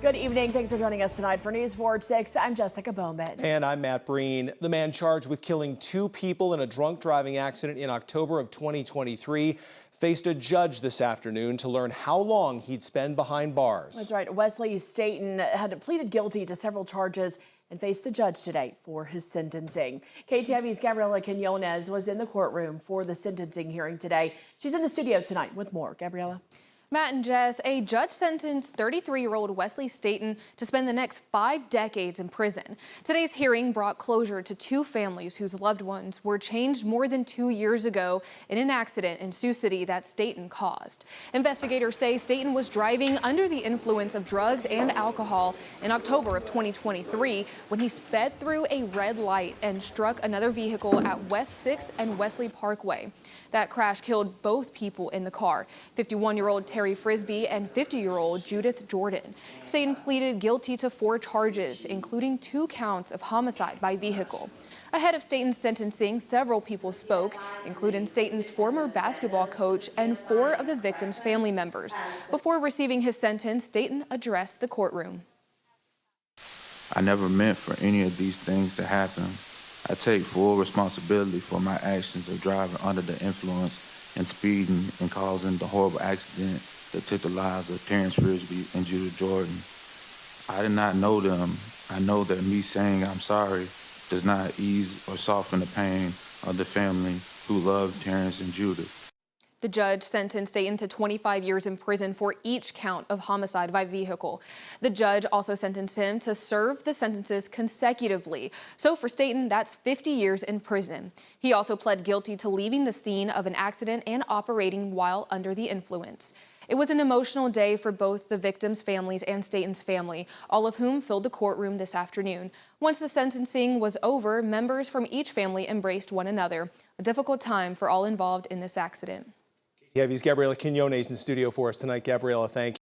Good evening. Thanks for joining us tonight for News 4 at 6. I'm Jessica Bowman. And I'm Matt Breen. The man charged with killing 2 people in a drunk driving accident in October of 2023 faced a judge this afternoon to learn how long he'd spend behind bars. That's right. Wesley Staten had pleaded guilty to several charges and faced the judge today for his sentencing. KTIV's Gabriela Quinones was in the courtroom for the sentencing hearing today. She's in the studio tonight with more. Gabriela. Matt and Jess, a judge sentenced 33-year-old Wesley Staten to spend the next 5 decades in prison. Today's hearing brought closure to 2 families whose loved ones were changed more than 2 years ago in an accident in Sioux City that Staten caused. Investigators say Staten was driving under the influence of drugs and alcohol in October of 2023 when he sped through a red light and struck another vehicle at West 6th and Wesley Parkway. That crash killed both people in the car, 51-year-old Terry Frisbee and 50-year-old Judith Jordan. Staten pleaded guilty to 4 charges, including 2 counts of homicide by vehicle. Ahead of Staten's sentencing, several people spoke, including Staten's former basketball coach and 4 of the victim's family members. Before receiving his sentence, Staten addressed the courtroom. I never meant for any of these things to happen. I take full responsibility for my actions of driving under the influence and speeding and causing the horrible accident that took the lives of Terrence Frisbee and Judith Jordan. I did not know them. I know that me saying I'm sorry does not ease or soften the pain of the family who loved Terrence and Judith. The judge sentenced Staten to 25 years in prison for each count of homicide by vehicle. The judge also sentenced him to serve the sentences consecutively. So for Staten, that's 50 years in prison. He also pled guilty to leaving the scene of an accident and operating while under the influence. It was an emotional day for both the victims' families and Staten's family, all of whom filled the courtroom this afternoon. Once the sentencing was over, members from each family embraced one another. A difficult time for all involved in this accident. KTIV's Gabriela Quinones in the studio for us tonight. Gabriela, thank you.